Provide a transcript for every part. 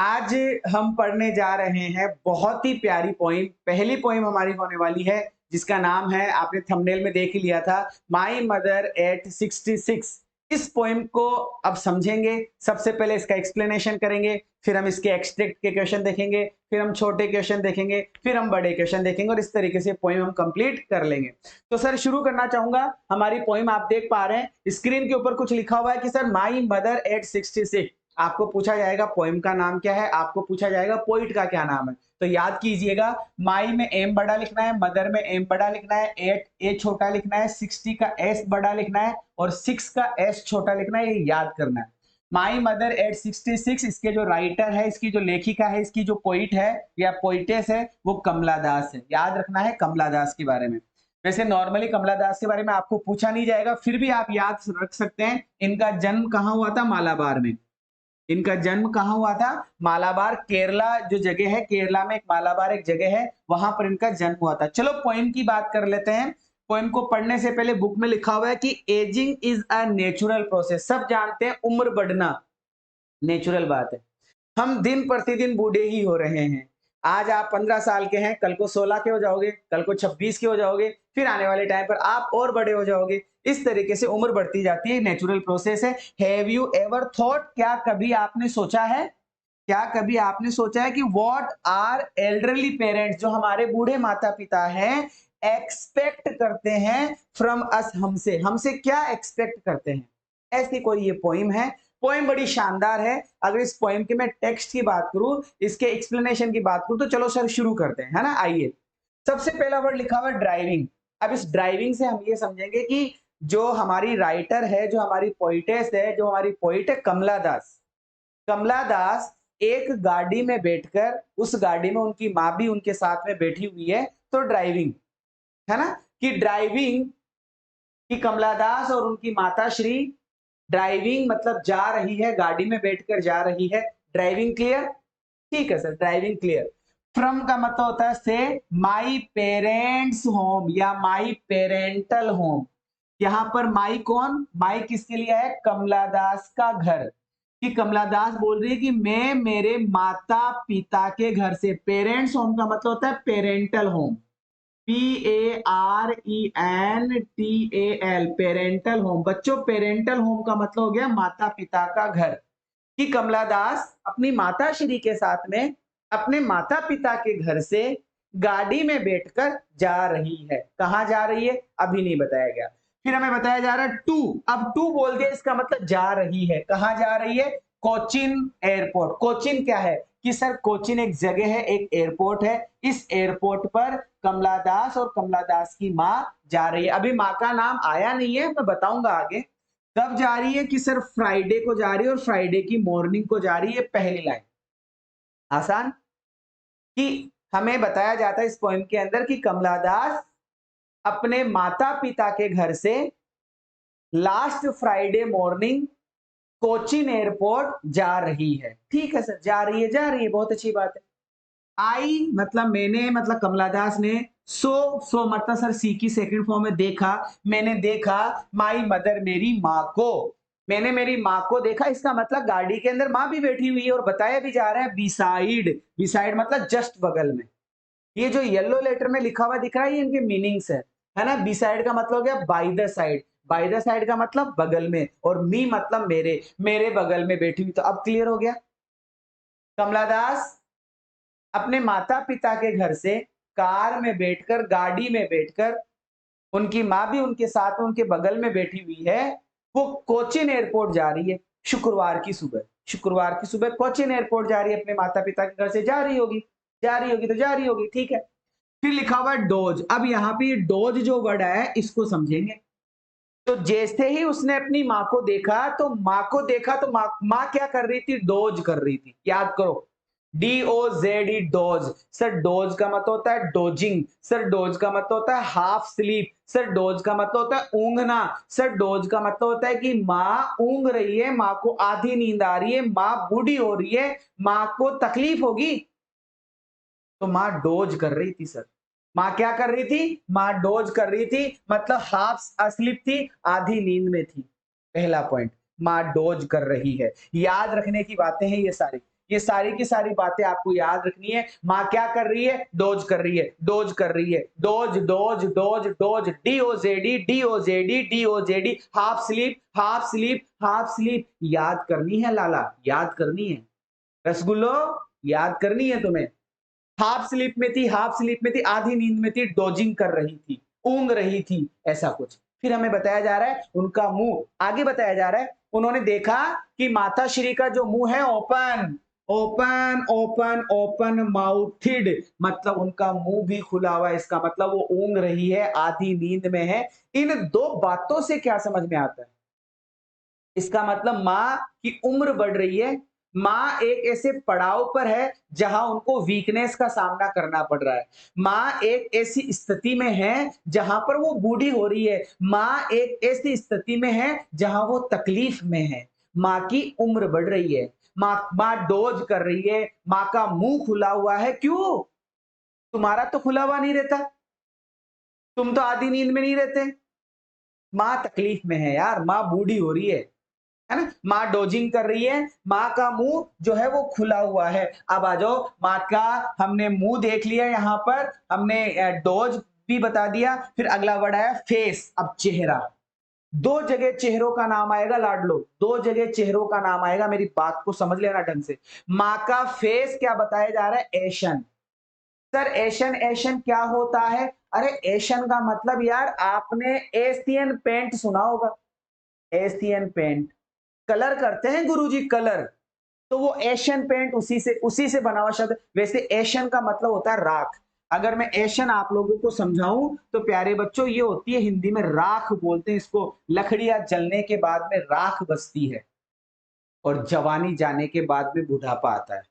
आज हम पढ़ने जा रहे हैं बहुत ही प्यारी पोइम। पहली पोइम हमारी होने वाली है जिसका नाम है, आपने थंबनेल में देख ही लिया था, माई मदर एट 66। इस पोइम को अब समझेंगे। सबसे पहले इसका एक्सप्लेनेशन करेंगे, फिर हम इसके एक्सट्रैक्ट के क्वेश्चन देखेंगे, फिर हम छोटे क्वेश्चन देखेंगे, फिर हम बड़े क्वेश्चन देखेंगे और इस तरीके से पोइम हम कंप्लीट कर लेंगे। तो सर शुरू करना चाहूंगा। हमारी पोइम आप देख पा रहे हैं, स्क्रीन के ऊपर कुछ लिखा हुआ है कि सर माई मदर एट 66। आपको पूछा जाएगा पोइम का नाम क्या है, आपको पूछा जाएगा पोइट का क्या नाम है। तो याद कीजिएगा, माई में एम बड़ा लिखना है, मदर में एम बड़ा लिखना है, एट ए छोटा लिखना है, 60 का एस बड़ा लिखना है और 6 का एस छोटा लिखना है। ये याद करना है। माई मदर एट 66, इसके जो राइटर है, इसकी जो लेखिका है, इसकी जो पोइट है या पोइटेस है, वो कमला दास है। याद रखना है कमला दास के बारे में। वैसे नॉर्मली कमला दास के बारे में आपको पूछा नहीं जाएगा, फिर भी आप याद रख सकते हैं। इनका जन्म कहाँ हुआ था? मालाबार में। इनका जन्म कहाँ हुआ था? मालाबार, केरला जो जगह है, केरला में एक मालाबार एक जगह है, वहां पर इनका जन्म हुआ था। चलो पोइम की बात कर लेते हैं। पोइम को पढ़ने से पहले बुक में लिखा हुआ है कि ageing is a natural process. सब जानते हैं उम्र बढ़ना नेचुरल बात है। हम दिन प्रतिदिन बूढ़े ही हो रहे हैं। आज आप 15 साल के हैं, कल को 16 के हो जाओगे, कल को 26 के हो जाओगे, फिर आने वाले टाइम पर आप और बड़े हो जाओगे। इस तरीके से उम्र बढ़ती जाती है, नेचुरल प्रोसेस है। हैव यू एवर थॉट, क्या कभी आपने सोचा है, क्या कभी आपने सोचा है कि व्हाट आर एल्डरली पेरेंट्स, जो हमारे बूढ़े माता पिता हैं, एक्सपेक्ट करते हैं फ्रॉम अस, हमसे, हमसे क्या एक्सपेक्ट करते हैं। ऐसी कोई ये पोइम है। पोइम बड़ी शानदार है। अगर इस पोइम के मैं टेक्स्ट की बात करूं, इसके एक्सप्लेनेशन की बात करूं, तो चलो सर शुरू करते हैं, है ना। आइए, सबसे पहला वर्ड लिखा हुआ है ड्राइविंग। अब इस ड्राइविंग से हम ये समझेंगे कि जो हमारी राइटर है, जो हमारी पोइटेस है, जो हमारी पोइट है कमला दास, कमला दास एक गाड़ी में बैठकर, उस गाड़ी में उनकी माँ भी उनके साथ में बैठी हुई है, तो ड्राइविंग, है ना, कि ड्राइविंग कि कमला दास और उनकी माता श्री ड्राइविंग मतलब जा रही है, गाड़ी में बैठकर जा रही है। Driving clear? ठीक है सर, ड्राइविंग क्लियर। फ्रॉम का मतलब होता है से, माई पेरेंट्स होम या माई पेरेंटल होम। यहां पर माई कौन, माई किसके लिए है? कमला दास का घर। कि कमला दास बोल रही है कि मैं मेरे माता पिता के घर से, पेरेंट्स होम का मतलब होता है parental home, PARENTAL, parental home. बच्चों पेरेंटल होम का मतलब हो गया माता पिता का घर। कि कमला दास अपनी माता श्री के साथ में अपने माता पिता के घर से गाड़ी में बैठकर जा रही है। कहां जा रही है अभी नहीं बताया गया। फिर हमें बताया जा रहा है टू। अब टू बोल दिया, इसका मतलब जा रही है। कहां जा रही है? कोचिन एयरपोर्ट। कोचिन क्या है? कि सर कोचिन एक जगह है, एक एयरपोर्ट है। इस एयरपोर्ट पर कमला दास और कमला दास की माँ जा रही है। अभी माँ का नाम आया नहीं है, मैं बताऊंगा आगे। कब जा रही है? कि सर फ्राइडे को जा रही है और फ्राइडे की मॉर्निंग को जा रही है। पहली लाइन आसान। कि हमें बताया जाता है इस पोएम के अंदर कि कमला दास अपने माता पिता के घर से last Friday morning Cochin airport जा रही है। ठीक है सर, जा रही है, जा रही है, बहुत अच्छी बात है। आई मतलब मैंने, मतलब कमला दास ने। सो मतलब सर सी की सेकंड फॉर्म में देखा, मैंने देखा। माई मदर मेरी माँ को, मैंने मेरी माँ को देखा। इसका मतलब गाड़ी के अंदर माँ भी बैठी हुई है और बताया भी जा रहा है बिसाइड। बिसाइड मतलब जस्ट बगल में। ये जो येलो लेटर में लिखा हुआ दिख रहा है, ये इनके मीनिंग्स है ना। बिसाइड का मतलब हो गया by the side, by the side का मतलब बगल में, और मी मतलब मेरे, मेरे बगल में बैठी हुई। तो अब क्लियर हो गया। कमला दास अपने माता पिता के घर से कार में बैठकर, गाड़ी में बैठकर, उनकी माँ भी उनके साथ में उनके बगल में बैठी हुई है। वो कोचिन एयरपोर्ट जा रही है शुक्रवार की सुबह। शुक्रवार की सुबह कोचिन एयरपोर्ट जा रही है, अपने माता पिता के घर से जा रही होगी, जा रही होगी तो जा रही होगी, ठीक है। फिर लिखा हुआ है डोज। अब यहाँ पे डोज जो वर्ड है इसको समझेंगे। तो जैसे ही उसने अपनी माँ को देखा, तो माँ को देखा तो माँ क्या कर रही थी? डोज कर रही थी। याद करो, DOZE, डोज। सर डोज का मतलब होता है डोजिंग। सर डोज का मतलब होता है हाफ स्लीप। सर डोज का मतलब होता है ऊंघना। सर डोज का मतलब होता है कि माँ ऊंघ रही है, माँ को आधी नींद आ रही है, माँ बूढ़ी हो रही है, माँ को तकलीफ होगी, तो माँ डोज कर रही थी। सर माँ क्या कर रही थी? माँ डोज कर रही थी, मतलब हाफ अस्लीप थी, आधी नींद में थी। पहला पॉइंट, माँ डोज कर रही है। याद रखने की बातें हैं ये सारी। ये सारी की सारी बातें आपको याद रखनी है। माँ क्या कर रही है? डोज कर रही है, डोज कर रही है, doze doze doze doze, D O Z E D O Z E D O Z E, half sleep half sleep half sleep. याद करनी है लाला, याद करनी है रसगुल्लो, याद करनी है तुम्हें। हाफ स्लीप में थी, हाफ स्लीप में थी, आधी नींद में थी, डोजिंग कर रही थी, ऊंग रही थी, ऐसा कुछ। फिर हमें बताया जा रहा है उनका मुंह, आगे बताया जा रहा है उन्होंने देखा कि माता श्री का जो मुंह है open open open open mouthed, मतलब उनका मुंह भी खुला हुआ है, इसका मतलब वो ऊंग रही है, आधी नींद में है। इन दो बातों से क्या समझ में आता है? इसका मतलब माँ की उम्र बढ़ रही है, माँ एक ऐसे पड़ाव पर है जहां उनको वीकनेस का सामना करना पड़ रहा है। माँ एक ऐसी स्थिति में है जहां पर वो बूढ़ी हो रही है। माँ एक ऐसी स्थिति में है जहां वो तकलीफ में है। माँ की उम्र बढ़ रही है, माँ डोज कर रही है, माँ का मुंह खुला हुआ है। क्यों? तुम्हारा तो खुला हुआ नहीं रहता, तुम तो आधी नींद में नहीं रहते। माँ तकलीफ में है यार, माँ बूढ़ी हो रही है ना, माँ डोजिंग कर रही है, माँ का मुंह जो है वो खुला हुआ है। अब आ जाओ, माँ का हमने मुंह देख लिया, यहां पर हमने डोज भी बता दिया। फिर अगला वर्ड आया फेस। अब चेहरा, दो जगह चेहरों का नाम आएगा लाडलो, दो जगह चेहरों का नाम आएगा, मेरी बात को समझ लेना ढंग से। माँ का फेस क्या बताया जा रहा है? एशन। सर एशन एशन क्या होता है? अरे एशन का मतलब यार आपने एशियन पेंट सुना होगा, एशियन पेंट कलर करते हैं गुरुजी, कलर। तो वो एशियन पेंट उसी से बना हुआ शब्द। वैसे एशियन का मतलब होता है राख। अगर मैं एशियन आप लोगों को समझाऊं तो प्यारे बच्चों, ये होती है हिंदी में राख बोलते हैं इसको। लकड़ियां जलने के बाद में राख बचती है और जवानी जाने के बाद में बुढ़ापा आता है।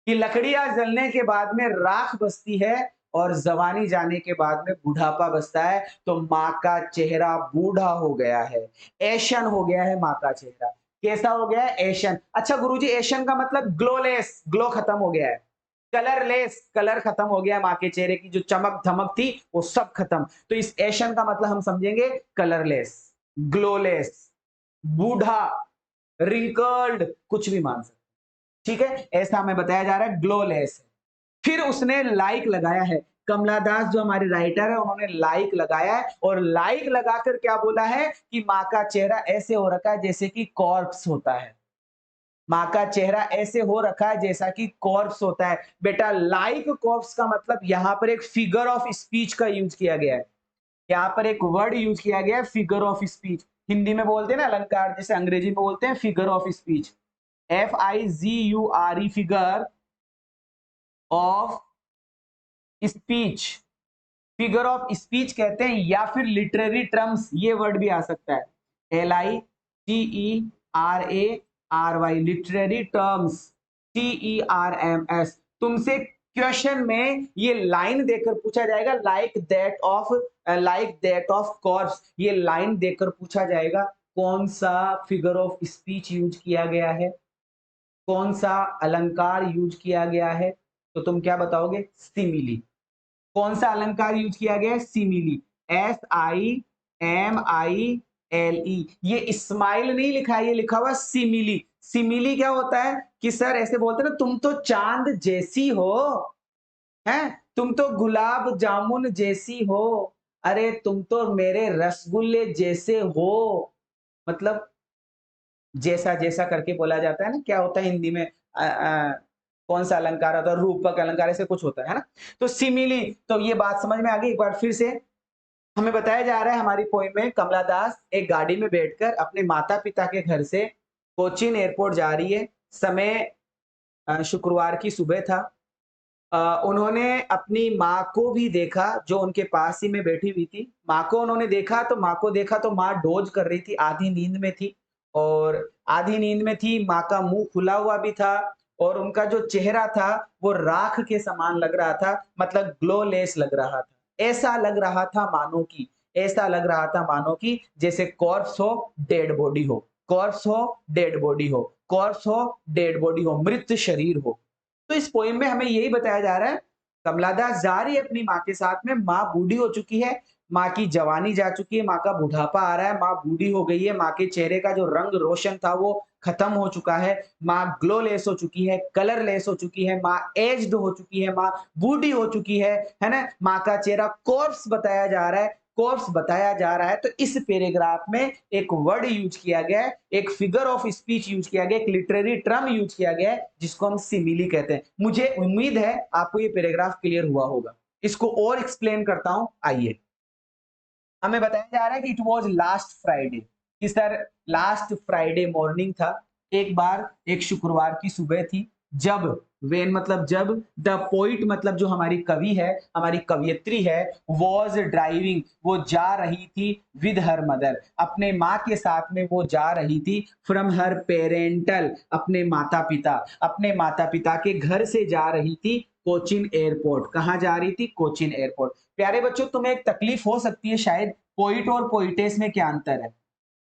कि लकड़ियां जलने के बाद में राख बचती है और जवानी जाने के बाद में बुढ़ापा बचता है। तो माँ का चेहरा बूढ़ा हो गया है, एशन हो गया है माँ का चेहरा। कैसा हो गया है? एशन। अच्छा गुरुजी, एशन का मतलब ग्लोलेस, ग्लो खत्म हो गया है। कलरलेस, कलर खत्म हो गया, माँ के चेहरे की जो चमक धमक थी वो सब खत्म। तो इस एशन का मतलब हम समझेंगे कलरलेस, ग्लोलेस, बूढ़ा, रिंकल्ड, कुछ भी मान सकते। ठीक है, ऐसा हमें बताया जा रहा है ग्लोलेस। फिर उसने लाइक लगाया है, कमला दास जो हमारे राइटर है उन्होंने लाइक लगाया है, और लाइक लगाकर क्या बोला है कि माँ का चेहरा ऐसे हो रखा है जैसे कि कॉर्प्स होता है। माँ का चेहरा ऐसे हो रखा है जैसा कि कॉर्प्स होता है। बेटा लाइक कॉर्प्स का मतलब यहाँ पर एक फिगर ऑफ स्पीच का यूज किया गया है। यहाँ पर एक वर्ड यूज किया गया है फिगर ऑफ स्पीच। हिंदी में बोलते हैं ना अलंकार, जैसे अंग्रेजी में बोलते हैं figure of speech. FIGURE, figure of speech, figure of speech कहते हैं, या फिर लिटरेरी टर्म्स, ये वर्ड भी आ सकता है। LITERARY, literary terms, TERMS। तुमसे क्वेश्चन में ये लाइन देकर पूछा जाएगा, लाइक दैट ऑफ कॉर्प्स, ये लाइन देकर पूछा जाएगा कौन सा फिगर ऑफ स्पीच यूज किया गया है, कौन सा अलंकार यूज किया गया है। तो तुम क्या बताओगे? सिमिली। कौन सा अलंकार यूज किया गया है? सिमिली। SIMILE। ये स्माइल नहीं लिखा है, ये लिखा हुआ सिमिली। सिमिली क्या होता है कि सर ऐसे बोलते हैं ना, तुम तो चांद जैसी हो, हैं, तुम तो गुलाब जामुन जैसी हो, अरे तुम तो मेरे रसगुल्ले जैसे हो। मतलब जैसा जैसा करके बोला जाता है ना, क्या होता है हिंदी में कौन सा अलंकार होता है? रूपक अलंकार, ऐसे कुछ होता है ना। तो सिमिली, तो ये बात समझ में आ गई। एक बार फिर से हमें बताया जा रहा है हमारी पोइम में, कमला दास एक गाड़ी में बैठकर अपने माता पिता के घर से कोचीन एयरपोर्ट जा रही है। समय शुक्रवार की सुबह था। उन्होंने अपनी माँ को भी देखा जो उनके पास ही में बैठी हुई थी। माँ को उन्होंने देखा तो माँ डोज कर रही थी, आधी नींद में थी। और आधी नींद में थी, माँ का मुंह खुला हुआ भी था, और उनका जो चेहरा था वो राख के समान लग रहा था, मतलब ग्लोलेस लग रहा था। ऐसा लग रहा था मानो कि, ऐसा लग रहा था मानो कि जैसे कॉर्प्स हो, डेड बॉडी हो, कॉर्प्स हो, डेड बॉडी हो, कॉर्प्स हो, डेड बॉडी हो, मृत शरीर हो। तो इस पोएम में हमें यही बताया जा रहा है, कमला दास जा रही है अपनी माँ के साथ में, माँ बूढ़ी हो चुकी है, माँ की जवानी जा चुकी है, माँ का बुढ़ापा आ रहा है, माँ बूढ़ी हो गई है, माँ के चेहरे का जो रंग रोशन था वो खत्म हो चुका है, माँ ग्लोलेस हो चुकी है, कलरलेस हो चुकी है, माँ एज्ड हो चुकी है, माँ बूढ़ी हो चुकी है ना? माँ का चेहरा कॉर्प्स बताया जा रहा है, कॉर्प्स बताया जा रहा है। तो इस पैराग्राफ में एक वर्ड यूज किया गया है, एक फिगर ऑफ स्पीच यूज किया गया है, एक लिटरेरी टर्म यूज किया गया है, जिसको हम सिमिली कहते हैं। मुझे उम्मीद है आपको ये पैराग्राफ क्लियर हुआ होगा। इसको और एक्सप्लेन करता हूं, आइए। हमें बताया जा रहा है कि इट वाज लास्ट फ्राइडे, कि सर लास्ट फ्राइडे मॉर्निंग था। एक बार एक शुक्रवार की सुबह थी, जब वेन मतलब जब, द पोइट मतलब जो हमारी कवि है, हमारी कवियत्री है, वॉज ड्राइविंग वो जा रही थी विद हर मदर, अपने माँ के साथ में वो जा रही थी, फ्रॉम हर पेरेंटल अपने माता पिता के घर से जा रही थी कोचिन एयरपोर्ट। कहाँ जा रही थी? कोचिन एयरपोर्ट। प्यारे बच्चों, तुम्हें एक तकलीफ हो सकती है शायद, पोइट और पोइटेस में क्या अंतर है?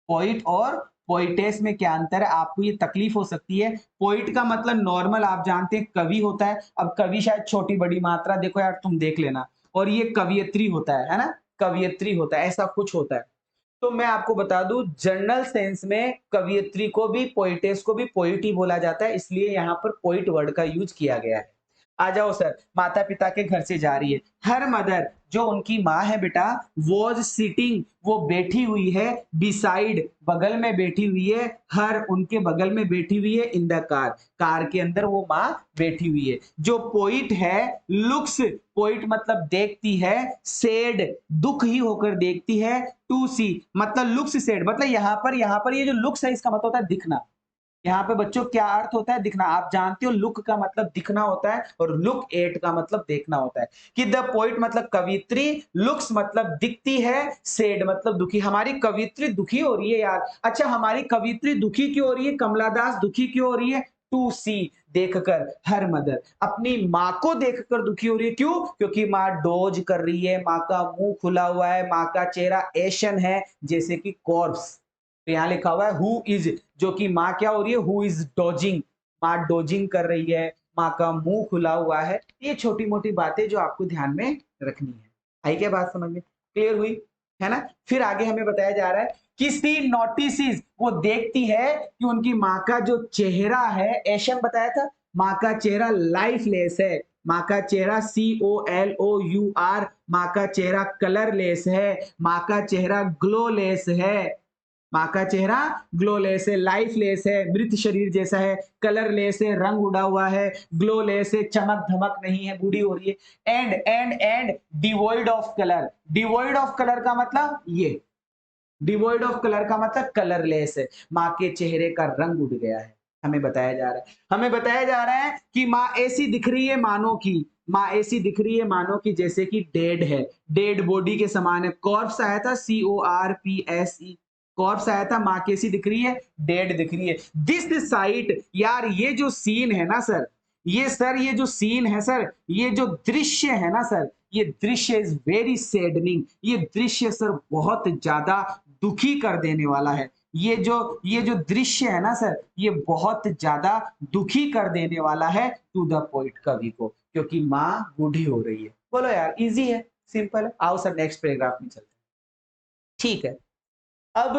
पोइट और पोइटेस में क्या अंतर है? आपको ये तकलीफ हो सकती है। पोइट का मतलब नॉर्मल आप जानते हैं कवि होता है। अब कवि शायद छोटी बड़ी मात्रा, देखो यार तुम देख लेना। और ये कवियत्री होता है ना? कवियत्री होता है, ऐसा कुछ होता है। तो मैं आपको बता दूं, जनरल सेंस में कवियत्री को भी पोइटेस को भी पोइट ही बोला जाता है, इसलिए यहाँ पर पोइट वर्ड का यूज किया गया है। आ जाओ सर, माता पिता के घर से जा रही है। हर मदर जो उनकी माँ है बेटा, वॉज सिटिंग वो बैठी हुई है, बिसाइड बगल में बैठी हुई है, हर उनके बगल में बैठी हुई है, इन द कार कार के अंदर वो माँ बैठी हुई है। जो पोइट है, लुक्स पोइट मतलब देखती है, सेड दुख ही होकर देखती है, टू सी मतलब लुक्स सेड मतलब यहाँ पर ये जो लुक्स है इसका मतलब होता है दिखना। यहाँ पे बच्चों क्या अर्थ होता है? दिखना। आप जानते हो लुक का मतलब दिखना होता है और लुक एट का मतलब देखना होता है। कि द पोइट मतलब कवित्री, लुक्स मतलब दिखती है, सेड मतलब दुखी। हमारी कवित्री दुखी हो रही है यार। अच्छा, हमारी कवित्री दुखी क्यों हो रही है? कमला दास दुखी क्यों हो रही है? टू सी देखकर, हर मदर अपनी माँ को देखकर दुखी हो रही है। क्यों? क्योंकि माँ डोज कर रही है, माँ का मुंह खुला हुआ है, माँ का चेहरा एशन है, जैसे कि कॉर्प्स। तो यहाँ लिखा हुआ है हु इज, जो कि माँ क्या हो रही है? हु इज डॉजिंग, माँ डॉजिंग कर रही है, माँ का मुंह खुला हुआ है। ये छोटी मोटी बातें जो आपको ध्यान में रखनी है। आई क्या बात समझ में? क्लियर हुई है ना? फिर आगे हमें बताया जा रहा है कि सी नोटिस, वो देखती है कि उनकी माँ का जो चेहरा है, एशन बताया था, माँ का चेहरा लाइफलेस है, माँ का चेहरा COLOUR, माँ का चेहरा कलरलेस है, माँ का चेहरा ग्लोलेस है, माँ का चेहरा ग्लोलेस है, लाइफलेस है, मृत शरीर जैसा है, कलरलेस है, रंग उड़ा हुआ है, ग्लोलेस है, चमक धमक नहीं है, बूढ़ी हो रही है, and devoid of colour. Devoid of colour का मतलब ये, डिवॉइड ऑफ कलर का मतलब कलरलेस है, माँ के चेहरे का रंग उड़ गया है। हमें बताया जा रहा है, हमें बताया जा रहा है कि माँ ऐसी दिख रही है मानो की, माँ ऐसी दिख रही है मानो की जैसे कि डेड है, डेड बॉडी के समान है। कॉर्प्स आया था, CORPSE, कॉर्प्स आया था। माँ कैसी दिख रही है? डेड दिख रही है। दिस साइट, यार ये जो सीन है ना सर, ये जो सीन है सर, ये जो दृश्य है ना सर, ये दृश्य इज वेरी सैडनिंग। ये दृश्य सर बहुत ज्यादा दुखी कर देने वाला है। ये जो दृश्य है ना सर, ये बहुत ज्यादा दुखी कर देने वाला है टू द पोइट, कवि को, क्योंकि माँ बूढ़ी हो रही है। बोलो यार, इजी है, सिंपल है। आओ सर नेक्स्ट पैराग्राफ में चलते हैं। ठीक है। अब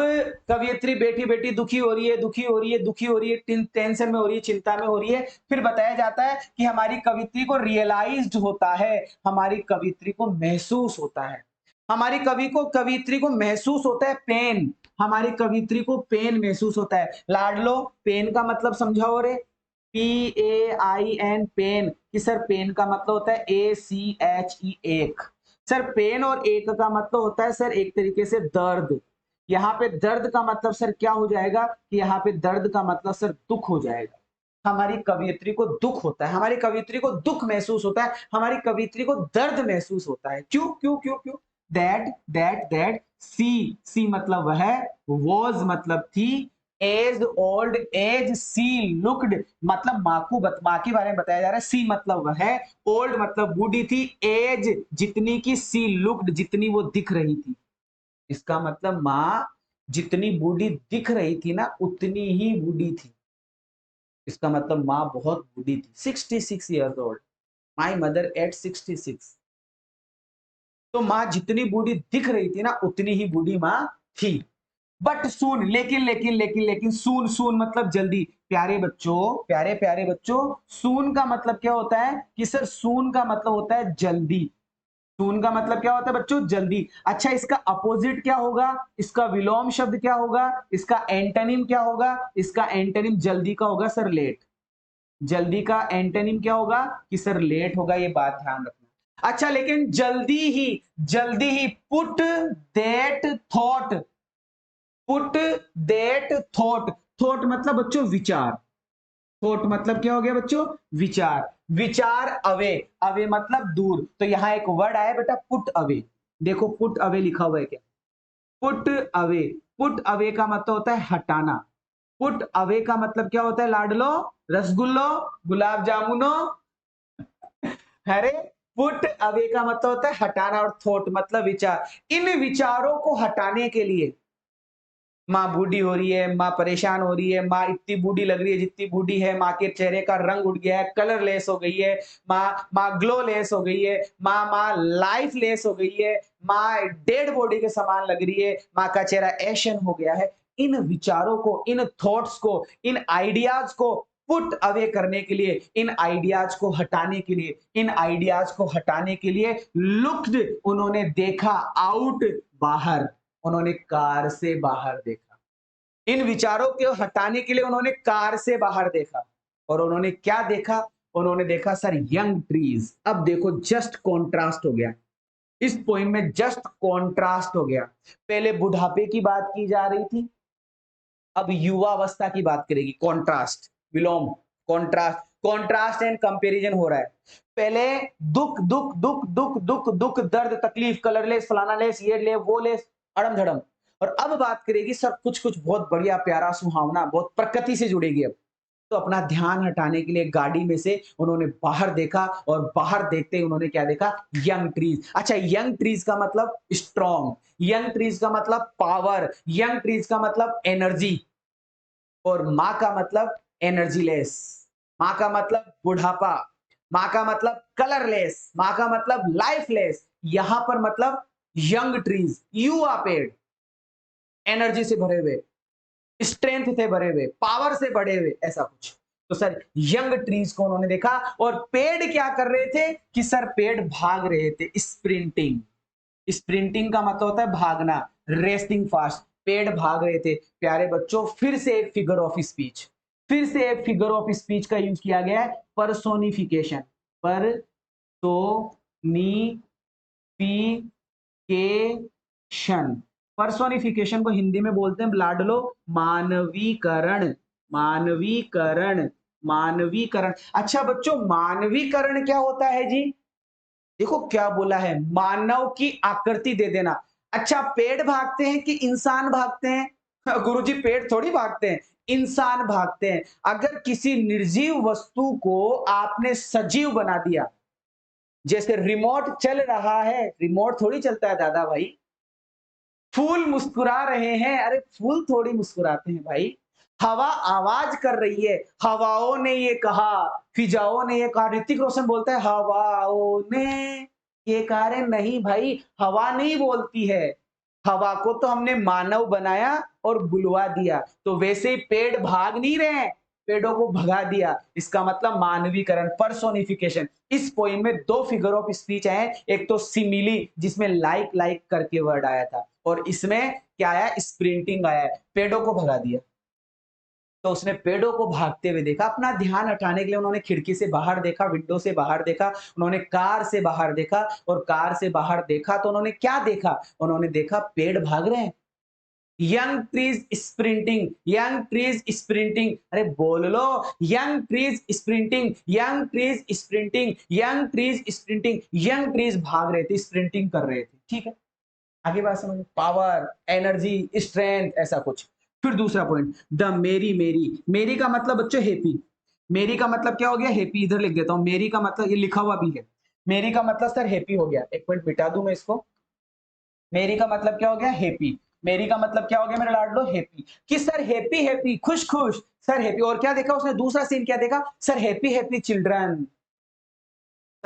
कवियत्री बैठी बैठी दुखी हो रही है, दुखी हो रही है, दुखी हो रही है, टेंशन में हो रही है, चिंता में हो रही है। फिर बताया जाता है कि हमारी कवित्री को रियलाइज्ड होता है, हमारी कवित्री को महसूस होता है, हमारी कवित्री को महसूस होता है पेन, हमारी कवित्री को पेन महसूस होता है। लाडलो, पेन का मतलब समझाओ रे। PAIN, pain. कि सर पेन का मतलब होता है ACHE, एक। सर पेन और एक का मतलब होता है सर एक तरीके से दर्द। यहाँ पे दर्द का मतलब सर क्या हो जाएगा? कि यहाँ पे दर्द का मतलब सर दुख हो जाएगा। हमारी कवियत्री को दुख होता है, हमारी कवियत्री को दुख महसूस होता है, हमारी कवियत्री को दर्द महसूस होता है। क्यों क्यों क्यों क्यों? दैट सी मतलब वह, वॉज मतलब थी, एज ओल्ड एज सी लुक्ड मतलब माँ के बारे में बताया जा रहा है। सी मतलब वह है, ओल्ड मतलब बूढ़ी थी, एज जितनी की, सी लुक्ड जितनी वो दिख रही थी। इसका मतलब माँ जितनी बूढ़ी दिख रही थी ना, उतनी ही बूढ़ी थी। इसका मतलब माँ बहुत बूढ़ी थी। 66 years old, my mother eight 66। तो माँ जितनी बूढ़ी दिख रही थी ना उतनी ही बूढ़ी माँ थी। बट सून, लेकिन सून, सून मतलब जल्दी। प्यारे प्यारे बच्चों, सून का मतलब क्या होता है कि सर सून का मतलब होता है जल्दी। सून का मतलब क्या होता है बच्चों? जल्दी। अच्छा, इसका अपोजिट क्या होगा? इसका विलोम शब्द क्या होगा? इसका एंटोनिम क्या होगा? इसका एंटोनिम जल्दी का होगा सर लेट। जल्दी का एंटोनिम क्या होगा कि सर लेट होगा, ये बात ध्यान रखना। अच्छा, लेकिन जल्दी ही put that thought, put that thought, thought मतलब बच्चों विचार, थॉट मतलब क्या हो गया बच्चों? विचार, विचार अवे, अवे मतलब दूर। तो यहां एक वर्ड आया बेटा पुट अवे, देखो पुट अवे लिखा हुआ है क्या? पुट अवे, पुट अवे का मतलब होता है हटाना। पुट अवे का मतलब क्या होता है लाडलो? रसगुल्लो, गुलाब जामुनो, अरे पुट अवे का मतलब होता है हटाना, और थॉट मतलब विचार। इन विचारों को हटाने के लिए माँ बूढ़ी हो रही है, माँ परेशान हो रही है, माँ इतनी बूढ़ी लग रही है जितनी बूढ़ी है, माँ के चेहरे का रंग उड़ गया है, कलर लेस हो गई है, माँ ग्लो लेस हो गई है, माँ लाइफ लेस हो गई है, माँ डेड बॉडी के समान लग रही है, माँ का चेहरा एशन हो गया है। इन विचारों को, इन थॉट्स को, इन आइडियाज को पुट अवे करने के लिए, इन आइडियाज को हटाने के लिए, इन आइडियाज को हटाने के लिए लुक्ड, उन्होंने देखा, आउट बाहर, उन्होंने कार से बाहर देखा। इन विचारों को हटाने के लिए उन्होंने कार से बाहर देखा, और उन्होंने क्या देखा? उन्होंने देखा सर यंग ट्रीज। अब देखो जस्ट कॉन्ट्रास्ट हो गया, इस पोइम में जस्ट कॉन्ट्रास्ट हो गया। पहले बुढ़ापे की बात की जा रही थी, अब युवावस्था की बात करेगी। Contrast, vilom, contrast, contrast and comparison हो रहा है। पहले दुख दुख दुख दुख दुख दुख, दर्द तकलीफ, कलरलेस, फलाना लेस, ये ले वो लेस, अड़म धड़म। और अब बात करेगी सर कुछ कुछ बहुत बढ़िया, प्यारा, सुहावना, बहुत प्रकृति से जुड़ेगी। अब तो अपना ध्यान हटाने के लिए गाड़ी में से उन्होंने बाहर देखा, और बाहर देखते ही उन्होंने क्या देखा? Young trees. अच्छा, यंग ट्रीज का मतलब स्ट्रॉन्ग, यंग ट्रीज का मतलब पावर, यंग ट्रीज का मतलब एनर्जी, और माँ का मतलब एनर्जीलेस, माँ का मतलब बुढ़ापा, माँ का मतलब कलरलेस, माँ का मतलब लाइफलेस। यहां पर मतलब यंग ट्रीज, युवा पेड़, एनर्जी से भरे हुए, स्ट्रेंथ से भरे हुए, पावर से बढ़े हुए, ऐसा कुछ। तो सर यंग ट्रीज को उन्होंने देखा, और पेड़ क्या कर रहे थे कि सर पेड़ भाग रहे थे, स्प्रिंटिंग। स्प्रिंटिंग का मतलब होता है भागना, रेसिंग फास्ट। पेड़ भाग रहे थे। प्यारे बच्चों, फिर से एक फिगर ऑफ स्पीच, फिर से एक फिगर ऑफ स्पीच का यूज किया गया है, पर्सोनिफिकेशन, पर्सोनिफिकेशन। पर्सोनिफिकेशन को हिंदी में बोलते हैं लाडलो मानवीकरण, मानवीकरण, मानवीकरण। अच्छा बच्चों, मानवीकरण क्या होता है जी? देखो क्या बोला है, मानव की आकृति दे देना। अच्छा, पेड़ भागते हैं कि इंसान भागते हैं? गुरुजी पेड़ थोड़ी भागते हैं, इंसान भागते हैं। अगर किसी निर्जीव वस्तु को आपने सजीव बना दिया, जैसे रिमोट चल रहा है, रिमोट थोड़ी चलता है दादा भाई। फूल मुस्कुरा रहे हैं, अरे फूल थोड़ी मुस्कुराते हैं भाई। हवा आवाज कर रही है, हवाओं ने ये कहा, फिजाओं ने ये कहा। ऋतिक रोशन बोलता है हवाओं ने ये कहा, रे नहीं भाई, हवा नहीं बोलती है। हवा को तो हमने मानव बनाया और बुलवा दिया। तो वैसे ही पेड़ भाग नहीं रहे हैं, पेड़ों को भगा दिया। इसका मतलब मानवीकरण, पर्सोनिफिकेशन। इस पोइम में दो फिगर ऑफ स्पीच आए, एक तो सिमिली जिसमें लाइक लाइक करके वर्ड आया था, और इसमें क्या आया? स्प्रिंटिंग आया है, पेड़ों को भगा दिया। तो उसने पेड़ों को भागते हुए देखा। अपना ध्यान हटाने के लिए उन्होंने खिड़की से बाहर देखा, विंडो से बाहर देखा, उन्होंने कार से बाहर देखा, और कार से बाहर देखा तो उन्होंने क्या देखा? उन्होंने देखा पेड़ भाग रहे हैं। Young trees sprinting, young trees sprinting, अरे बोल लो, young trees sprinting, young trees sprinting, young trees sprinting. Young trees भाग रहे थे, स्प्रिंटिंग कर रहे थे। ठीक है, आगे बात समझ, पावर, एनर्जी, स्ट्रेंथ, ऐसा कुछ। फिर दूसरा पॉइंट, द मेरी, मेरी, मेरी का मतलब बच्चों हैप्पी। मेरी का मतलब क्या हो गया? हैप्पी। इधर लिख देता हूं, मेरी का मतलब ये लिखा हुआ भी है। मेरी का मतलब सर हैप्पी हो गया। एक मिनट मिटा दूं मैं इसको। मेरी का मतलब क्या हो गया? हैप्पी। मेरी का मतलब क्या हो गया मेरा लाडलो? हैप्पी। कि सर हैप्पी हैप्पी, खुश खुश, सर हैप्पी। और क्या देखा उसने? दूसरा सीन क्या देखा? Sir happy happy children,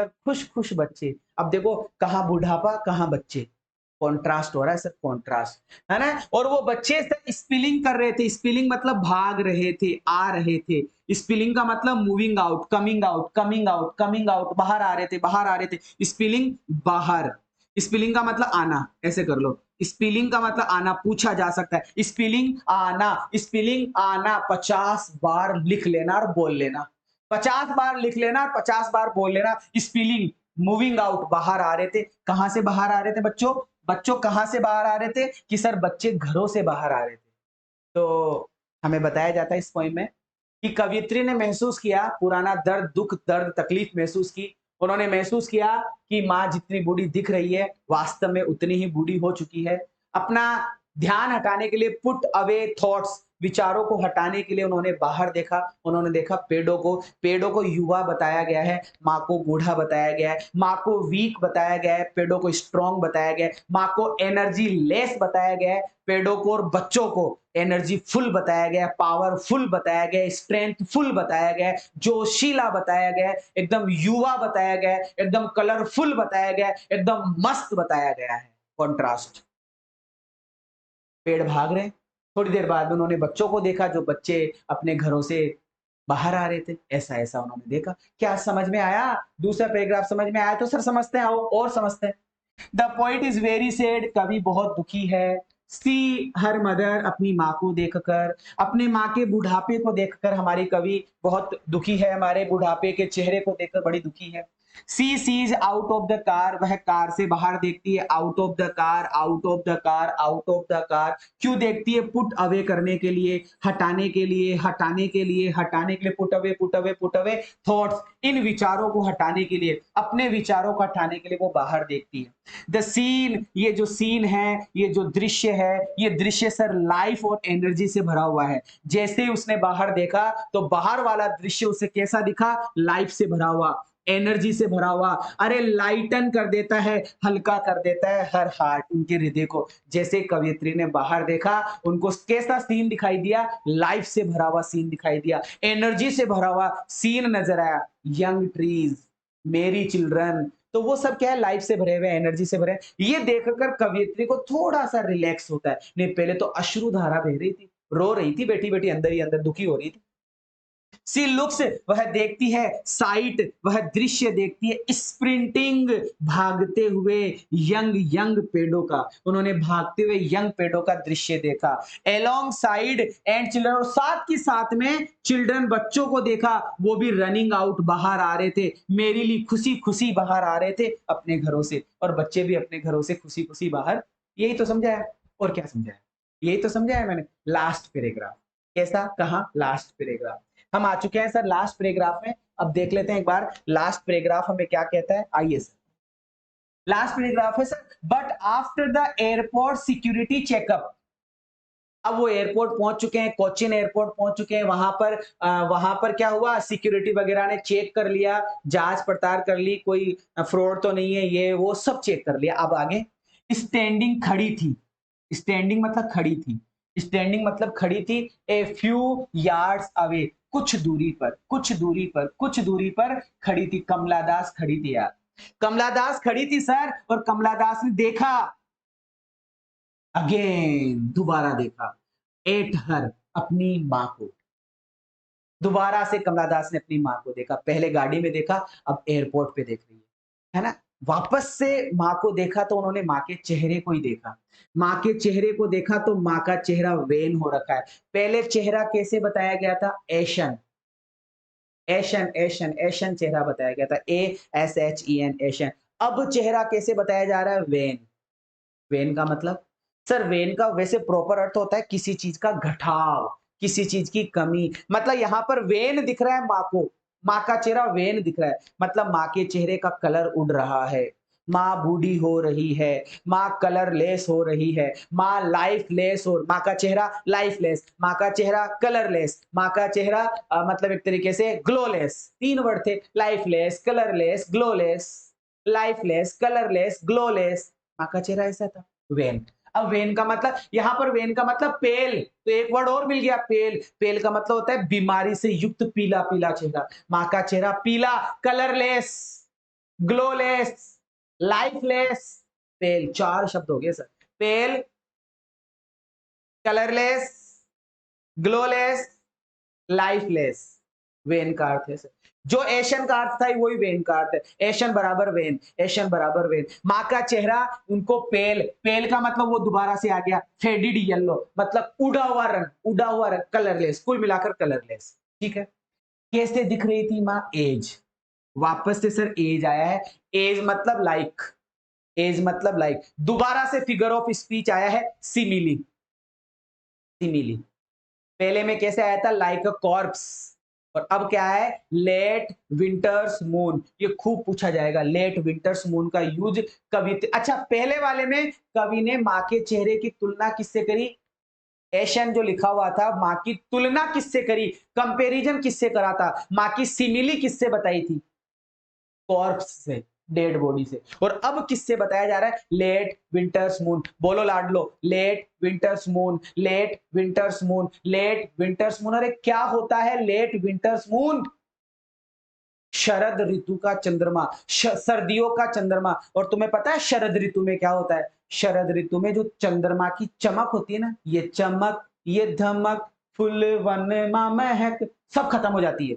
sir खुश खुश बच्चे। अब देखो कहाँ बुढ़ापा कहाँ बच्चे, कॉन्ट्रास्ट हो रहा है सर, कॉन्ट्रास्ट है ना। और वो बच्चे सर स्पिलिंग कर रहे थे, स्पिलिंग मतलब भाग रहे थे, आ रहे थे। स्पिलिंग का मतलब moving out, coming out, coming out, coming out, बाहर आ रहे थे, बाहर आ रहे थे। स्पिलिंग बाहर, स्पिलिंग का मतलब आना, ऐसे कर लो। स्पिलिंग का मतलब आना, पूछा जा सकता है स्पिलिंग आना, स्पिलिंग आना 50 बार लिख लेना और बोल लेना, 50 बार लिख लेना और 50 बार बोल लेना। स्पिलिंग मूविंग आउट, बाहर आ रहे थे। कहां से बाहर आ रहे थे बच्चों? बच्चों कहां से बाहर आ रहे थे? कि सर बच्चे घरों से बाहर आ रहे थे। तो हमें बताया जाता है इस पोइम में कि कवियत्री ने महसूस किया पुराना दर्द, दुख, दर्द, तकलीफ महसूस की। उन्होंने महसूस किया कि माँ जितनी बूढ़ी दिख रही है वास्तव में उतनी ही बूढ़ी हो चुकी है। अपना ध्यान हटाने के लिए पुट अवे थॉट्स, विचारों को हटाने के लिए उन्होंने बाहर देखा। उन्होंने देखा पेड़ों को युवा बताया गया है, माँ को बूढ़ा बताया गया है, माँ को वीक बताया गया है, पेड़ों को स्ट्रांग बताया गया है, माँ को एनर्जी लेस बताया गया है, पेड़ों को और बच्चों को एनर्जी फुल बताया गया है, पावरफुल बताया गया है, स्ट्रेंथफुल बताया गया है, जोशीला बताया गया है, एकदम युवा बताया गया है, एकदम कलरफुल बताया गया है, एकदम मस्त बताया गया है। कॉन्ट्रास्ट, पेड़ भाग रहे हैं। थोड़ी देर बाद उन्होंने बच्चों को देखा, जो बच्चे अपने घरों से बाहर आ रहे थे। ऐसा ऐसा उन्होंने देखा। क्या समझ में आया? दूसरा पैराग्राफ समझ में आया तो सर समझते हैं, आओ और समझते हैं। The poet is very sad, कवि बहुत दुखी है। सी हर मदर, अपनी माँ को देखकर, अपने माँ के बुढ़ापे को देखकर हमारी कवि बहुत दुखी है, हमारे बुढ़ापे के चेहरे को देखकर बड़ी दुखी है। She sees out of the car, वह कार से बाहर देखती है। Out of the car, out of the car, out of the car. क्यों देखती है? पुट अवे करने के लिए, हटाने के लिए, हटाने के लिए, हटाने के लिए। Put away, put away, put away thoughts, इन विचारों को हटाने के लिए, अपने विचारों को हटाने के लिए वो बाहर देखती है। द सीन, ये जो सीन है, ये जो दृश्य है, ये दृश्य सर लाइफ और एनर्जी से भरा हुआ है। जैसे ही उसने बाहर देखा तो बाहर वाला दृश्य उसे कैसा दिखा? लाइफ से भरा हुआ, एनर्जी से भरा हुआ। अरे लाइटन कर देता है, हल्का कर देता है हर हार्ट, उनके हृदय को। जैसे कवियत्री ने बाहर देखा, उनको कैसा सीन दिखाई दिया? लाइफ से भरा हुआ सीन दिखाई दिया, एनर्जी से भरा हुआ सीन नजर आया। यंग ट्रीज, मेरी चिल्ड्रन, तो वो सब क्या है? लाइफ से भरे हुए, एनर्जी से भरे। ये देखकर कवियत्री को थोड़ा सा रिलैक्स होता है। नहीं, पहले तो अश्रुधारा बह रही थी, रो रही थी, बैठी बैठी अंदर ही अंदर दुखी हो रही थी। सी लुक्स, वह देखती है। साइट, वह दृश्य देखती है। स्प्रिंटिंग, भागते हुए। यंग यंग पेड़ों का, उन्होंने भागते हुए यंग पेड़ों का दृश्य देखा। एलोंग साइड एंड चिल्ड्रन, और साथ के साथ में चिल्ड्रन, बच्चों को देखा, वो भी रनिंग आउट, बाहर आ रहे थे। मेरे लिए खुशी खुशी बाहर आ रहे थे अपने घरों से, और बच्चे भी अपने घरों से खुशी खुशी बाहर। यही तो समझाया, और क्या समझाया? यही तो समझाया मैंने। लास्ट पैराग्राफ कैसा? कहा? Last paragraph. हम आ चुके हैं सर लास्ट पैराग्राफ में। अब देख लेते हैं एक बार लास्ट पैराग्राफ हमें क्या कहता है। आइए सर, लास्ट पैराग्राफ है sir, but after the airport security checkup. अब वो एयरपोर्ट पहुंच चुके हैं, कोचिन एयरपोर्ट पहुंच चुके हैं। वहां पर क्या हुआ? सिक्योरिटी वगैरह ने चेक कर लिया, जांच पड़ताल कर ली, कोई फ्रॉड तो नहीं है, ये वो सब चेक कर लिया। अब आगे, स्टैंडिंग खड़ी थी। स्टैंडिंग मतलब खड़ी थी, स्टैंडिंग मतलब खड़ी थी। ए फ्यू यार्ड्स अवे, कुछ दूरी पर, कुछ दूरी पर, कुछ दूरी पर खड़ी थी। कमला दास खड़ी थी यार, कमला दास खड़ी थी सर। और कमला दास ने देखा, अगेन दोबारा देखा, एट हर, अपनी मां को। दोबारा से कमला दास ने अपनी मां को देखा। पहले गाड़ी में देखा, अब एयरपोर्ट पे देख रही है ना। वापस से मां को देखा तो उन्होंने मां के चेहरे को ही देखा। मां के चेहरे को देखा तो मां का चेहरा वेन हो रखा है। पहले चेहरा कैसे बताया गया था? एशन, एशन, एशन, एशन चेहरा बताया गया था, ASHEN, एशन। अब चेहरा कैसे बताया जा रहा है? वेन। वेन का मतलब सर, वेन का वैसे प्रॉपर अर्थ होता है किसी चीज का घटाव, किसी चीज की कमी। मतलब यहां पर वेन दिख रहा है माँ को, माँ का चेहरा वेन दिख रहा है, मतलब माँ के चेहरे का कलर उड़ रहा है। माँ बूढ़ी हो रही है, माँ कलरलेस हो रही है, माँ लाइफलेस हो, माँ का चेहरा लाइफलेस, माँ का चेहरा कलरलेस, माँ का चेहरा मतलब एक तरीके से ग्लोलेस। तीन वर्ड थे, lifeless, colourless, glowless. Lifeless, colourless, ग्लोलेस, माँ का चेहरा ऐसा था। वेन। अब वेन का मतलब, यहां पर वेन का मतलब पेल, तो एक वर्ड और मिल गया, पेल। पेल का मतलब होता है बीमारी से युक्त, पीला पीला चेहरा। माँ का चेहरा पीला, कलरलेस, ग्लोलेस, लाइफलेस, पेल। 4 शब्द हो गए sir. Pale, colourless, glowless, lifeless. Wan का अर्थ है सर, जो एशियन का अर्थ था वही वेन का अर्थ है। एशियन बराबर वेन, एशियन बराबर वेन। माँ का चेहरा उनको पेल, पेल का मतलब वो दोबारा से आ गया। फेडिड येलो मतलब उड़ा हुआ रंग, उड़ा हुआ रंग। कलरलेस, कुल मिलाकर कलरलेस। ठीक है। कैसे दिख रही थी माँ? एज। वापस से सर एज आया है। एज मतलब लाइक, एज मतलब लाइक। दोबारा से फिगर ऑफ स्पीच आया है सिमिली, सिमिली। पहले में कैसे आया था? Like a corpse. और अब क्या है? Late winter's moon. ये खूब पूछा जाएगा, लेट विंटर्स मून का यूज कवि। अच्छा, पहले वाले में कवि ने माँ के चेहरे की तुलना किससे करी? एशियन जो लिखा हुआ था, माँ की तुलना किससे करी? कंपैरिजन किससे करा था? माँ की सिमिली किससे बताई थी? कॉर्प्स से, डेड बॉडी से। और अब किससे बताया जा रहा है? Late winter's moon. बोलो लाडलो, late winter's moon, late winter's moon, late winter's moon. अरे क्या होता है लेट विंटर्स मून? शरद ऋतु का चंद्रमा, सर्दियों का चंद्रमा। और तुम्हें पता है शरद ऋतु में क्या होता है? शरद ऋतु में जो चंद्रमा की चमक होती है ना, ये चमक, ये धमक, फूल वन मा महक, सब खत्म हो जाती है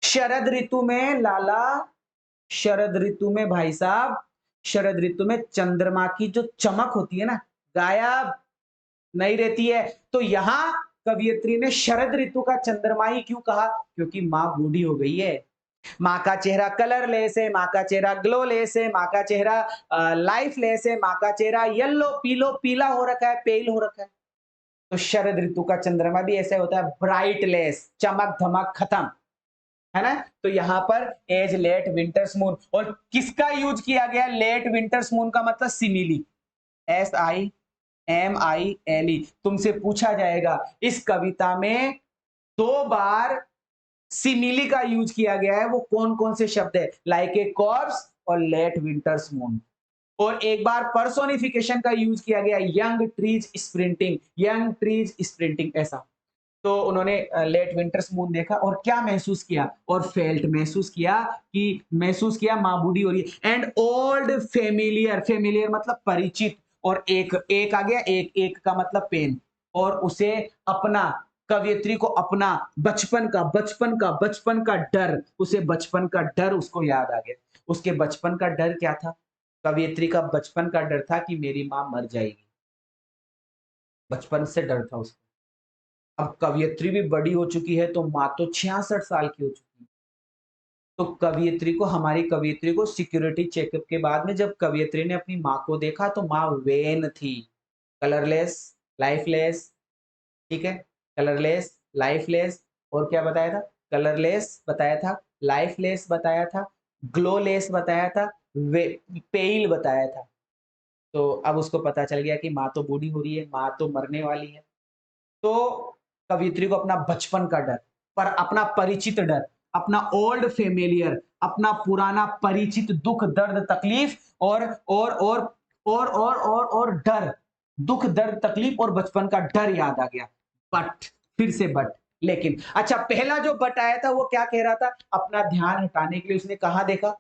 शरद ऋतु में लाला। शरद ऋतु में भाई साहब, शरद ऋतु में चंद्रमा की जो चमक होती है ना, गायब नहीं रहती है। तो यहां कवियत्री ने शरद ऋतु का चंद्रमा ही क्यों कहा? क्योंकि मां बूढ़ी हो गई है। माँ का चेहरा कलरलेस है, माँ का चेहरा ग्लोलेस है, माँ का चेहरा लाइफलेस है, माँ का चेहरा येलो, पीलो, पीला हो रखा है, पेल हो रखा है। तो शरद ऋतु का चंद्रमा भी ऐसा होता है, ब्राइटलेस, चमक धमक खत्म, है ना। तो यहां पर एज लेट विंटर्स मून। और किसका यूज किया गया? लेट विंटर्स मून का मतलब सिमिली, SIMILE। तुमसे पूछा जाएगा इस कविता में 2 बार सिमिली का यूज किया गया है, वो कौन कौन से शब्द है? लाइक ए कॉर्प्स और लेट विंटर्स मून। और एक बार पर्सोनिफिकेशन का यूज किया गया, young trees sprinting, young trees sprinting ऐसा। तो उन्होंने लेट विंटर्स मून देखा और क्या महसूस किया? और फेल्ट, महसूस किया कि, महसूस किया माँ बूढ़ी हो रही है। एंड ओल्ड फेमिलियर, फेमिलियर मतलब परिचित। और एक, एक आ गया, एक, एक का मतलब पेन। और उसे अपना, कवियत्री को अपना बचपन का, बचपन का, बचपन का डर, उसे बचपन का डर उसको याद आ गया। उसके बचपन का डर क्या था? कवियत्री का बचपन का डर था कि मेरी माँ मर जाएगी। बचपन से डर था उसको। अब कवियत्री भी बड़ी हो चुकी है, तो माँ तो 66 साल की हो चुकी है। तो कवियत्री को, हमारी कवियत्री को सिक्योरिटी चेकअप के बाद में जब कवियत्री ने अपनी माँ को देखा तो माँ वेन थी, कलरलेस, लाइफलेस। ठीक है, कलरलेस, लाइफलेस। और क्या बताया था? कलरलेस बताया था, लाइफलेस बताया था, ग्लोलेस बताया था, वे पेल बताया था। तो अब उसको पता चल गया कि माँ तो बूढ़ी हो रही है, माँ तो मरने वाली है। तो कवियत्री को अपना बचपन का डर, पर अपना परिचित डर, अपना ओल्ड फेमिलियर, अपना पुराना परिचित दुख दर्द तकलीफ और डर, दुख दर्द तकलीफ और बचपन का डर याद आ गया। बट, फिर से बट, लेकिन। अच्छा, पहला जो बट आया था वो क्या कह रहा था? अपना ध्यान हटाने के लिए उसने कहा देखा?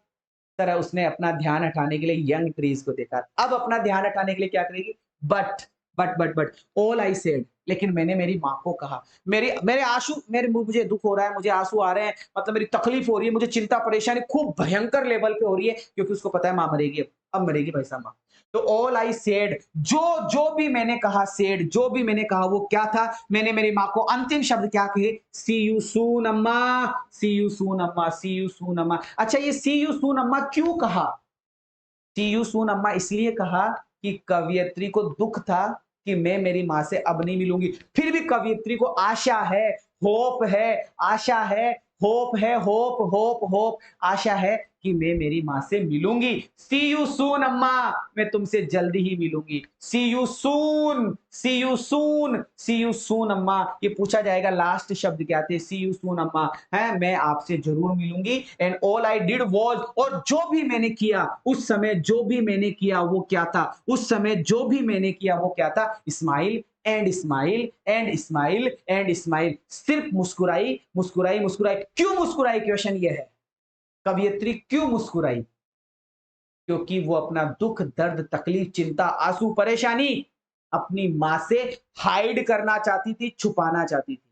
सर उसने अपना ध्यान हटाने के लिए यंग ट्रीज को देखा। अब अपना ध्यान हटाने के लिए क्या करेगी? But, but all I said, लेकिन मैंने मेरी माँ को कहा। मेरी, मेरे आंसू, मेरे मुझे दुख हो रहा है, मुझे आंसू आ रहे हैं, मतलब मेरी तकलीफ हो रही है, मुझे चिंता परेशानी खूब भयंकर लेवल पे हो रही है, क्योंकि उसको पता है माँ मरेगी। अब मरेगी भाई साहब माँ। तो ऑल आई सेड, जो जो भी मैंने कहा, सेड, जो भी मैंने कहा वो क्या था? मैंने मेरी माँ को अंतिम शब्द क्या कहे? सी यू सून अम्मा, सी यू सून अम्मा, सी यू सून अम्मा। अच्छा, ये सी यू सून अम्मा क्यों कहा? सी यू सून अम्मा इसलिए कहा कि कवियत्री को दुख था कि मैं मेरी मां से अब नहीं मिलूंगी। फिर भी कवियत्री को आशा है, होप है, आशा है, होप है, होप होप होप, आशा है कि मैं मेरी मां से मिलूंगी। सी यू सून अम्मा, मैं तुमसे जल्दी ही मिलूंगी। See you soon, see you soon, see you soon अम्मा। ये पूछा जाएगा लास्ट शब्द क्या थे? सी यू सून अम्मा, है मैं आपसे जरूर मिलूंगी। And all I did was, और जो भी मैंने किया उस समय, जो भी मैंने किया वो क्या था? उस समय जो भी मैंने किया वो क्या था? Smile and smile and smile and smile. सिर्फ मुस्कुराई, मुस्कुराई, मुस्कुराई। क्यों मुस्कुराई? क्वेश्चन ये है, कवियत्री क्यों मुस्कुराई? क्योंकि वो अपना दुख, दर्द, तकलीफ, चिंता, आंसू, परेशानी अपनी माँ से हाइड करना चाहती थी, छुपाना चाहती थी।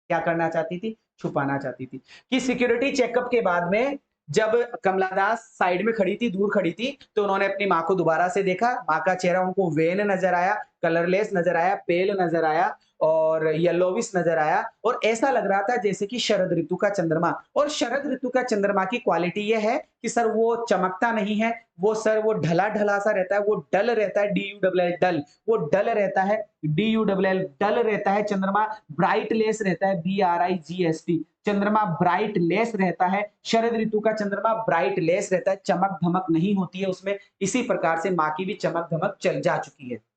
क्या करना चाहती थी? छुपाना चाहती थी। कि सिक्योरिटी चेकअप के बाद में जब कमला दास साइड में खड़ी थी, दूर खड़ी थी, तो उन्होंने अपनी माँ को दोबारा से देखा। माँ का चेहरा उनको वेन नज़र आया, कलरलेस नज़र आया, पेल नज़र आया और येलोविश नज़र आया और ऐसा लग रहा था जैसे कि शरद ऋतु का चंद्रमा। और शरद ऋतु का चंद्रमा की क्वालिटी ये है कि सर वो चमकता नहीं है, वो ढला-ढला सा रहता है, वो डल रहता है, DULL डल, वो डल रहता है, DULL डल रहता है चंद्रमा, ब्राइटलेस रहता है, BRIGST, चंद्रमा ब्राइटलेस रहता है, शरद ऋतु का चंद्रमा ब्राइटलेस रहता है, चमक-धमक नहीं होती है उसमें, इसी प्रकार से माँ की भी चमक-धमक चल जा चुकी है।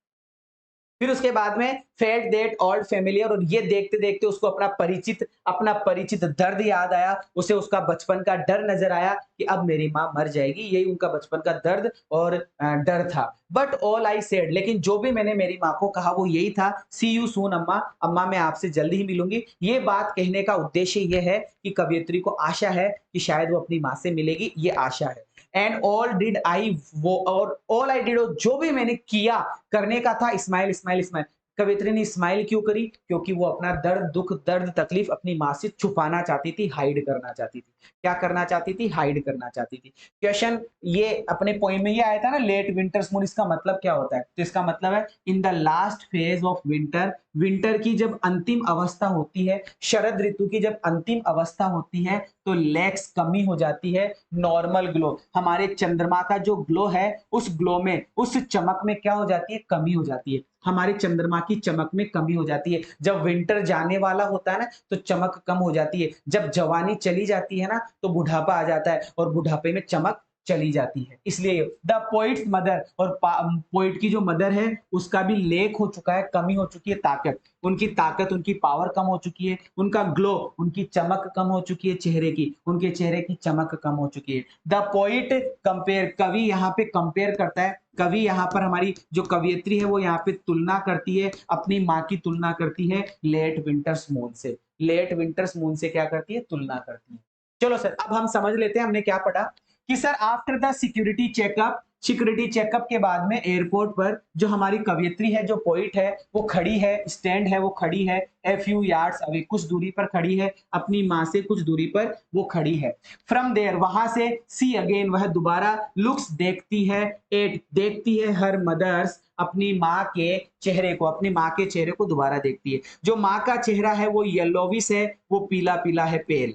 फिर उसके बाद में फेल्ट दैट ऑल्ड फेमिलियर, और ये देखते-देखते उसको अपना परिचित दर्द याद आया, उसे उसका बचपन का डर नज़र आया कि अब मेरी माँ मर जाएगी, यही उनका बचपन का दर्द और डर था। बट ऑल आई सेड, लेकिन जो भी मैंने मेरी माँ को कहा वो यही था, सी यू सून अम्मा, अम्मा मैं आपसे जल्द ही मिलूँगी। ये बात कहने का उद्देश्य ये है कि कवयित्री को आशा है कि शायद वो अपनी माँ से मिलेगी, ये आशा है। एंड ऑल डिड आई वो और ऑल आई डिड, जो भी मैंने किया करने का था, स्माइल स्माइल स्माइल। कवित्री ने स्माइल क्यों करी? क्योंकि वो अपना दर्द, दुख, दर्द, तकलीफ अपनी माँ से छुपाना चाहती थी, हाइड करना चाहती थी। क्या करना चाहती थी? हाइड करना चाहती थी। क्वेश्चन ये अपने पोएम में ये आया था ना, लेट विंटर्स मून, इसका मतलब क्या होता है? तो इसका मतलब है in the last phase of winter, winter की जब अंतिम अवस्था होती है, शरद ऋतु की जब अंतिम अवस्था होती है, तो लैक्स कमी हो जाती है नॉर्मल ग्लो। हमारे चंद्रमा का जो ग्लो है, उस ग्लो में, उस चमक में क्या हो जाती है? कमी हो जाती है। हमारे चंद्रमा की चमक में कमी हो जाती है। जब विंटर जाने वाला होता है ना, तो चमक कम हो जाती है। जब जवानी चली जाती है ना, तो बुढ़ापा आ जाता है और बुढ़ापे में चमक चली जाती है। इसलिए द पोइट्स मदर, और पोइट की जो मदर है उसका भी लेक हो चुका है, कमी हो चुकी है, ताकत, उनकी पावर कम हो चुकी है, उनका ग्लो, उनकी चमक कम हो चुकी है चेहरे की, उनके चेहरे की चमक कम हो चुकी है। द पोइट कंपेयर, कवि यहाँ पे कंपेयर करता है, कवि यहाँ पर, हमारी जो कवियत्री है वो यहाँ पे तुलना करती है, अपनी माँ की तुलना करती है लेट विंटर्स मून से। लेट विंटर्स मून से क्या करती है? तुलना करती है। चलो सर, अब हम समझ लेते हैं हमने क्या पढ़ा। कि sir after the security checkup के बाद में एयरपोर्ट पर जो हमारी कवियत्री है, जो पोइट है, वो खड़ी है, स्टैंड है, वो खड़ी है, ए फ्यू यार्ड्स अवे, कुछ दूरी पर खड़ी है, अपनी माँ से कुछ दूरी पर वो खड़ी है। फ्रॉम देयर, वहां से, सी अगेन, वह दोबारा, लुक्स देखती है, एट देखती है, हर मदर्स, अपनी माँ के चेहरे को, अपनी माँ के चेहरे को दोबारा देखती है। जो माँ का चेहरा है वो येलोविश है, वो पीला पीला है, पेल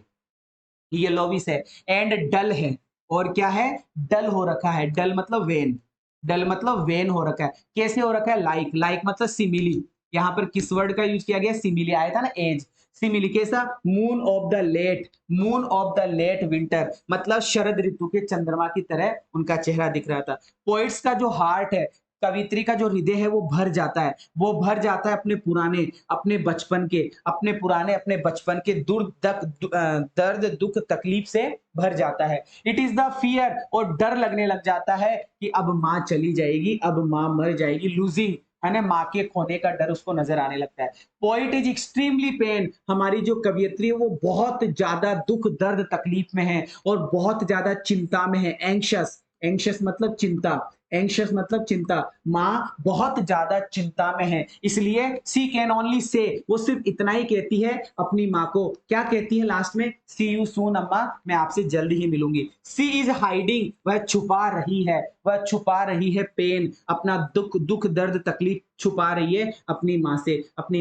येलोविश है, एंड डल है। और क्या है? डल हो रखा है। डल मतलब वेन, डल मतलब वेन हो रखा है। कैसे हो रखा है? लाइक, लाइक मतलब सिमिली। यहाँ पर किस वर्ड का यूज किया गया? सिमिली आया था ना, एज। सिमिली कैसा? Moon of the late winter, मतलब शरद ऋतु के चंद्रमा की तरह उनका चेहरा दिख रहा था। पोइट्स का जो हार्ट है, कवित्री का जो हृदय है, वो भर जाता है, वो भर जाता है अपने बचपन के दर्द, दुख, तकलीफ से भर जाता है। इट इज द फियर, और डर लगने लग जाता है कि अब माँ चली जाएगी, अब माँ मर जाएगी, लूजिंग, है ना, माँ के खोने का डर उसको नजर आने लगता है। पोइट इज एक्सट्रीमली पेन, हमारी जो कवियत्री है वो बहुत ज्यादा दुख, दर्द, तकलीफ में है और बहुत ज्यादा चिंता में है। एंग्शियस, एंग्शियस मतलब चिंता, माँ बहुत ज्यादा चिंता में है। इसलिए सी कैन ओनली से, वो सिर्फ इतना ही कहती है अपनी माँ को। क्या कहती है लास्ट में? सी यू सून अम्मा, मैं आपसे जल्द ही मिलूंगी। सी इज हाइडिंग, वह छुपा रही है पेन, अपना दुख दर्द तकलीफ छुपा रही है अपनी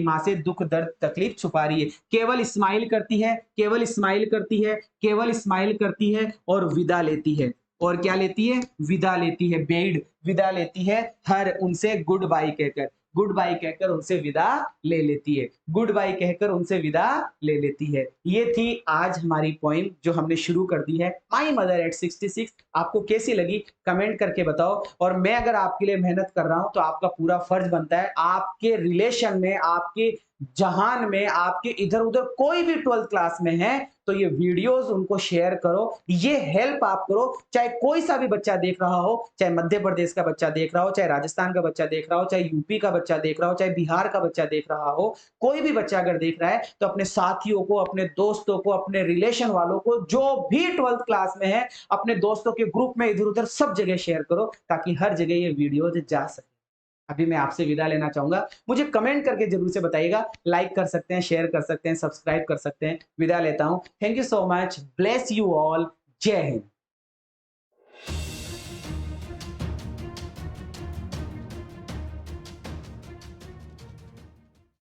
माँ से दुख दर्द तकलीफ छुपा रही है। केवल स्माइल करती है और विदा लेती है। और क्या लेती है? विदा लेती है, विदा लेती है, हर उनसे गुड बाय कहकर उनसे विदा ले लेती है, गुड बाय कहकर उनसे विदा ले लेती है। ये थी आज हमारी पॉइंट जो हमने शुरू कर दी है, माई मदर एट 66। आपको कैसी लगी कमेंट करके बताओ। और मैं अगर आपके लिए मेहनत कर रहा हूं तो आपका पूरा फर्ज बनता है आपके रिलेशन में, आपके जहान में आपके इधर उधर कोई भी 12th क्लास में है तो ये वीडियोस उनको शेयर करो, ये हेल्प आप करो। चाहे कोई सा भी बच्चा देख रहा हो, चाहे मध्य प्रदेश का बच्चा देख रहा हो, चाहे राजस्थान का बच्चा देख रहा हो, चाहे यूपी का बच्चा देख रहा हो, चाहे बिहार का बच्चा देख रहा हो, कोई भी बच्चा अगर देख रहा है तो अपने साथियों को, अपने दोस्तों को, अपने रिलेशन वालों को, जो भी 12th क्लास में है, अपने दोस्तों के ग्रुप में इधर उधर सब जगह शेयर करो ताकि हर जगह ये वीडियो जा सके। अभी मैं आपसे विदा लेना चाहूंगा। मुझे कमेंट करके जरूर से बताइएगा। लाइक कर सकते हैं, शेयर कर सकते हैं, सब्सक्राइब कर सकते हैं। विदा लेता हूं। Thank you so much. Bless you all. जय हिंद।